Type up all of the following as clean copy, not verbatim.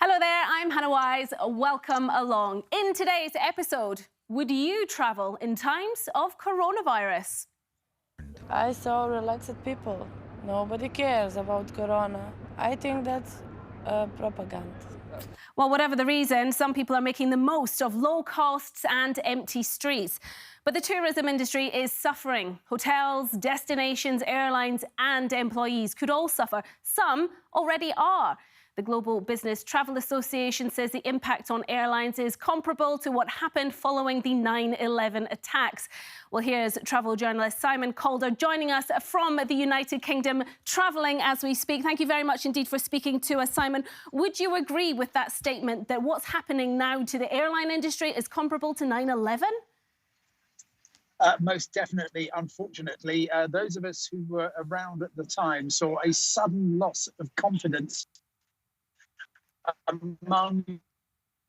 Hello there, I'm Hannah Wise. Welcome along. In today's episode, would you travel in times of coronavirus? I saw relaxed people. Nobody cares about corona. I think that's propaganda. Well, whatever the reason, some people are making the most of low costs and empty streets. But the tourism industry is suffering. Hotels, destinations, airlines and employees could all suffer. Some already are. The Global Business Travel Association says the impact on airlines is comparable to what happened following the 9/11 attacks. Well, here's travel journalist SimonCalder joining us from the United Kingdom, travelling as we speak. Thank you very much indeed for speaking to us, Simon. Would you agree with that statement that what's happening now to the airline industry is comparable to 9/11? Most definitely. Unfortunately, those of us who were around at the time saw a sudden loss of confidence among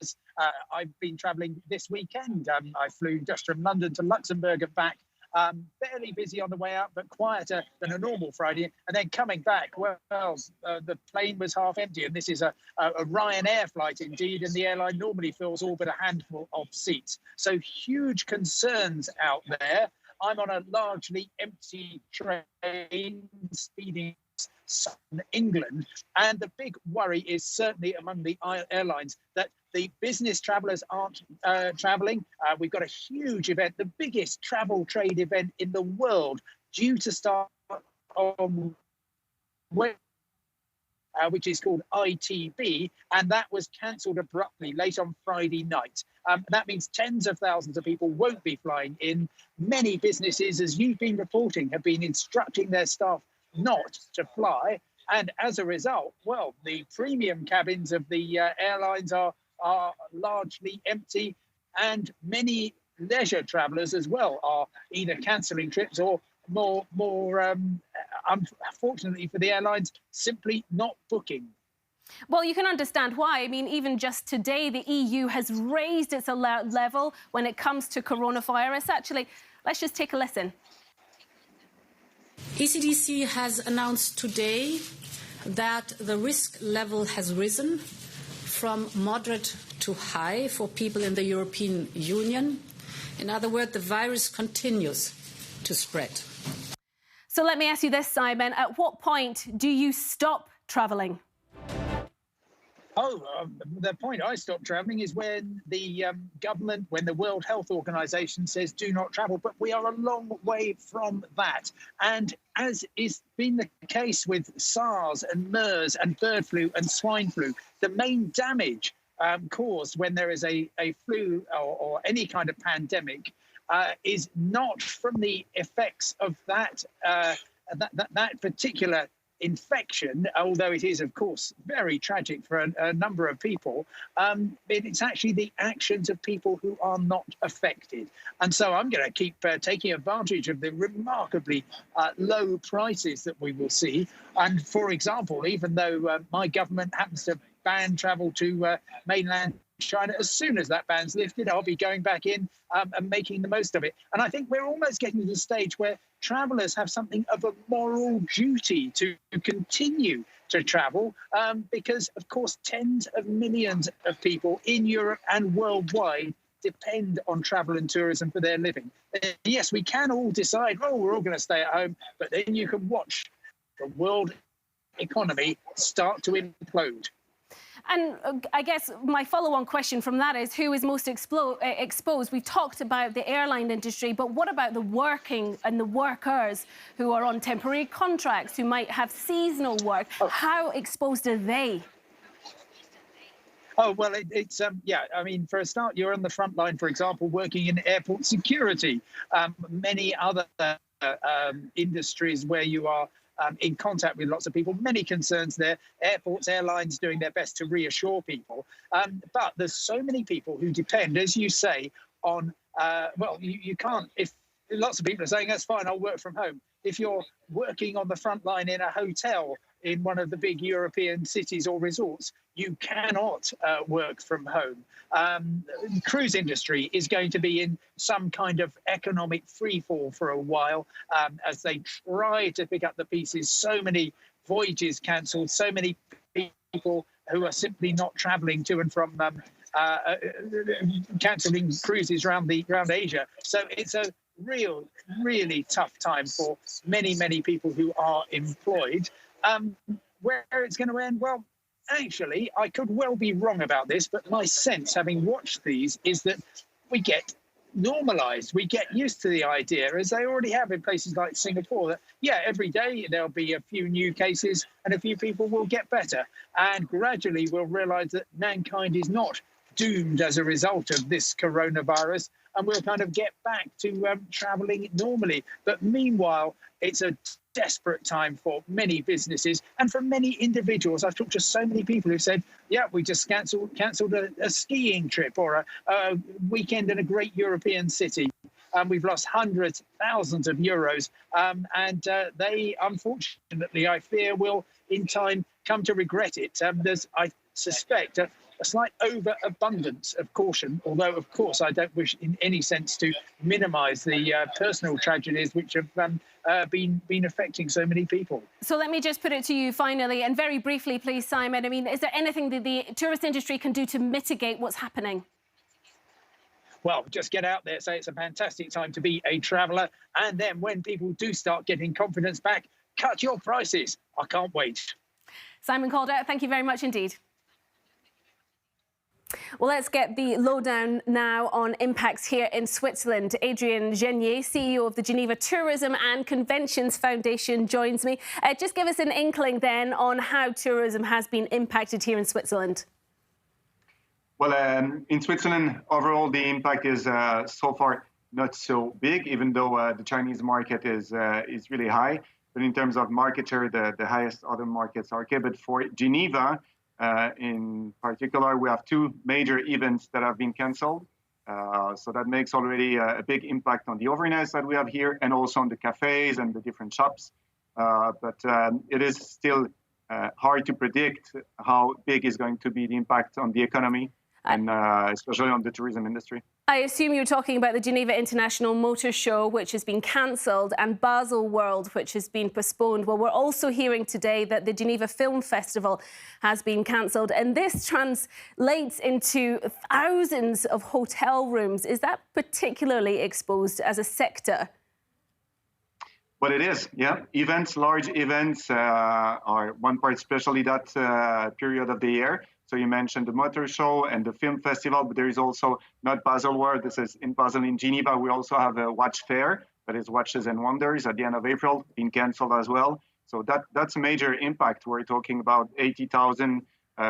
us. I've been travelling this weekend. I flew just from London to Luxembourg and back. Fairly busy on the way out, but quieter than a normal Friday. And then coming back, well, the plane was half empty. And this is a Ryanair flight indeed. And the airline normally fills all but a handful of seats. So huge concerns out there. I'm on a largely empty train speeding southern England, and the big worry is certainly among the airlines that the business travellers aren't travelling. We've got a huge event, the biggest travel trade event in the world, due to start on Wednesday, which is called ITB, and that was cancelled abruptly late on Friday night. That means tens of thousands of people won't be flying in. Many businesses, as you've been reporting, have been instructing their staff not to fly, and as a result, well, the premium cabins of the airlines are largely empty, and many leisure travellers as well are either cancelling trips or more unfortunately for the airlines, simply not booking. Well, you can understand why. I mean, even just today, the EU has raised its alert level when it comes to coronavirus. Actually, let's just take a listen. ECDC has announced today that the risk level has risen from moderate to high for people in the European Union. In other words, the virus continues to spread. So let me ask you this, Simon. At what point do you stop travelling? The point I stopped travelling is when the government, when the World Health Organization says do not travel, but we are a long way from that. And as is been the case with SARS and MERS and bird flu and swine flu, the main damage caused when there is a flu or any kind of pandemic is not from the effects of that particular infection, although it is, of course, very tragic for a number of people. It's actually the actions of people who are not affected. And so I'm going to keep taking advantage of the remarkably low prices that we will see. And for example, even though my government happens to ban travel to mainland China, as soon as that ban's lifted, I'll be going back in and making the most of it. And I think we're almost getting to the stage where travellers have something of a moral duty to continue to travel because, of course, tens of millions of people in Europe and worldwide depend on travel and tourism for their living. Yes, we can all decide, oh, we're all going to stay at home, but then you can watch the world economy start to implode. And I guess my follow-on question from that is who is most exposed? We've talked about the airline industry, but what about the working and the workers who are on temporary contracts, who might have seasonal work? How exposed are they? Oh, well, yeah, I mean, for a start, you're on the front line, for example, working in airport security. Many other industries where you are in contact with lots of people, many concerns there. Airports, airlines doing their best to reassure people. But there's so many people who depend, as you say, on, well, you can't, if lots of people are saying, that's fine, I'll work from home. If you're working on the front line in a hotel in one of the big European cities or resorts, you cannot work from home. The cruise industry is going to be in some kind of economic freefall for a while as they try to pick up the pieces. So many voyages cancelled, so many people who are simply not travelling to and from cancelling cruises around Asia. So it's a really tough time for many people who are employed. Where it's going to end, well, actually, I could well be wrong about this, but my sense, having watched these, is that we get normalised. We get used to the idea, as they already have in places like Singapore, that, yeah, every day there'll be a few new cases and a few people will get better. And gradually we'll realise that mankind is not doomed as a result of this coronavirus, and we'll kind of get back to travelling normally. But meanwhile, it's a desperate time for many businesses and for many individuals. I've talked to so many people who said, yeah, we just cancelled a skiing trip or a weekend in a great European city. We've lost hundreds, thousands of euros. And they, unfortunately, I fear, will in time come to regret it. There's, I suspect, a slight overabundance of caution, although, of course, I don't wish in any sense to minimise the personal tragedies which have been affecting so many people. So let me just put it to you finally, and very briefly, please, Simon. I mean, is there anything that the tourist industry can do to mitigate what's happening? Well, just get out there, say it's a fantastic time to be a traveller, and then when people do start getting confidence back, cut your prices. I can't wait. SimonCalder, thank you very much indeed. Well, let's get the lowdown now on impacts here in Switzerland. Adrien Genier, CEO of the Geneva Tourism and Conventions Foundation, joins me. Just give us an inkling then on how tourism has been impacted here in Switzerland. Well, in Switzerland, overall, the impact is so far not so big, even though the Chinese market is really high. But in terms of market share, the highest other markets are okay. But for Geneva, in particular, we have two major events that have been cancelled. So that makes already a big impact on the overnights that we have here and also on the cafes and the different shops. But it is still hard to predict how big is going to be the impact on the economy and especially on the tourism industry. I assume you're talking about the Geneva International Motor Show, which has been cancelled, and Basel World, which has been postponed. Well, we're also hearing today that the Geneva Film Festival has been cancelled, and this translates into thousands of hotel rooms. Is that particularly exposed as a sector? Well, it is, yeah. Events, large events are one part, especially that period of the year. So you mentioned the motor show and the film festival, but there is also not Basel World. This is in Basel in Geneva. We also have a watch fair, that is Watches and Wonders, at the end of April, being cancelled as well. So that's a major impact. We're talking about 80,000,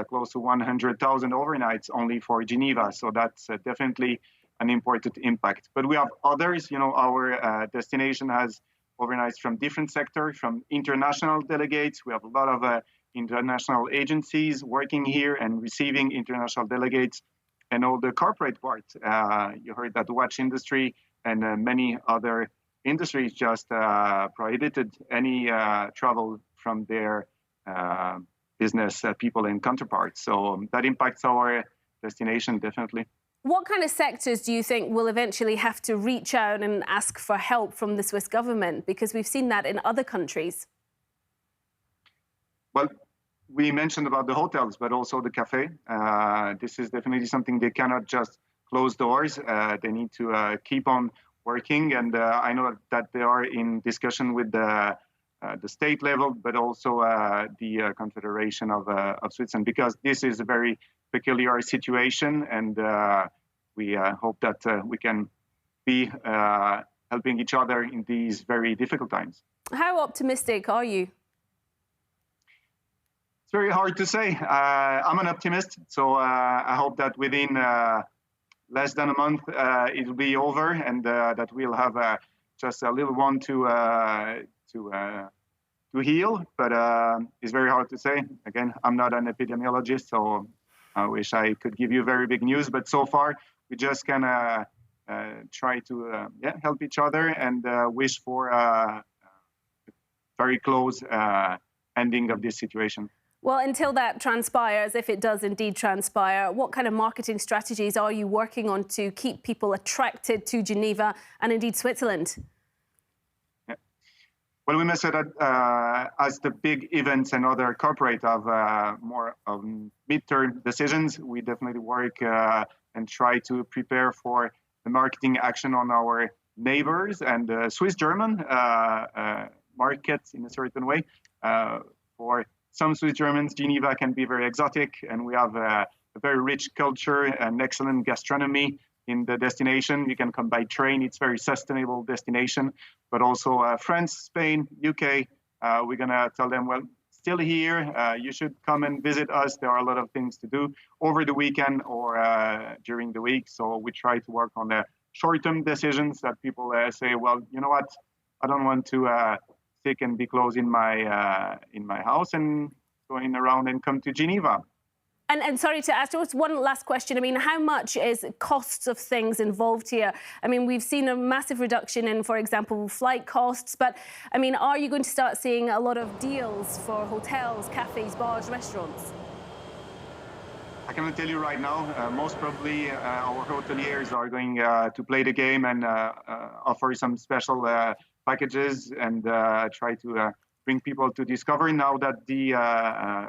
close to 100,000 overnights only for Geneva. So that's definitely an important impact. But we have others. You know, our destination has overnights from different sectors, from international delegates. We have a lot of international agencies working here and receiving international delegates, and all the corporate part. You heard that the watch industry and many other industries just prohibited any travel from their business people and counterparts. So that impacts our destination, definitely. What kind of sectors do you think will eventually have to reach out and ask for help from the Swiss government? Because we've seen that in other countries. Well, we mentioned about the hotels, but also the cafe. This is definitely something they cannot just close doors. They need to keep on working. And I know that they are in discussion with the state level, but also the Confederation of Switzerland, because this is a very peculiar situation. And we hope that we can be helping each other in these very difficult times. How optimistic are you? Very hard to say. I'm an optimist, so I hope that within less than a month it will be over, and that we'll have just a little one to heal. But it's very hard to say. Again, I'm not an epidemiologist, so I wish I could give you very big news. But so far, we just can try to help each other and wish for a very close ending of this situation. Well, until that transpires, if it does indeed transpire, what kind of marketing strategies are you working on to keep people attracted to Geneva and indeed Switzerland? Yeah. Well, we must say that as the big events and other corporate have more midterm decisions, we definitely work and try to prepare for the marketing action on our neighbors and Swiss-German markets in a certain way. For some Swiss Germans, Geneva can be very exotic, and we have a very rich culture and excellent gastronomy in the destination. You can come by train. It's a very sustainable destination. But also France, Spain, UK, we're going to tell them, well, still here. You should come and visit us. There are a lot of things to do over the weekend or during the week. So we try to work on the short-term decisions that people say, well, you know what? I don't want to stick and be close in my house and going around and come to Geneva. And sorry to ask just one last question. I mean, how much is costs of things involved here? I mean, we've seen a massive reduction in, for example, flight costs. But, I mean, are you going to start seeing a lot of deals for hotels, cafes, bars, restaurants? I cannot tell you right now. Most probably our hoteliers are going to play the game and offer some special packages and try to bring people to discover now that the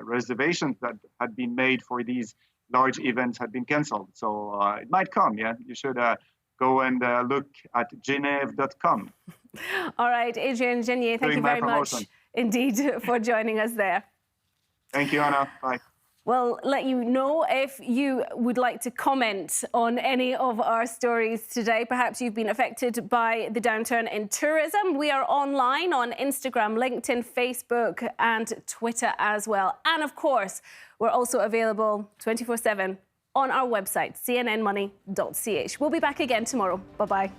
reservations that had been made for these large events had been cancelled. So it might come, yeah? You should go and look at geneve.com. All right, Adrien, Genier, thank you very much indeed for joining us there. Thank you, Anna. Bye. We'll let you know if you would like to comment on any of our stories today. Perhaps you've been affected by the downturn in tourism. We are online on Instagram, LinkedIn, Facebook and Twitter as well. And of course, we're also available 24/7 on our website, cnnmoney.ch. We'll be back again tomorrow. Bye-bye.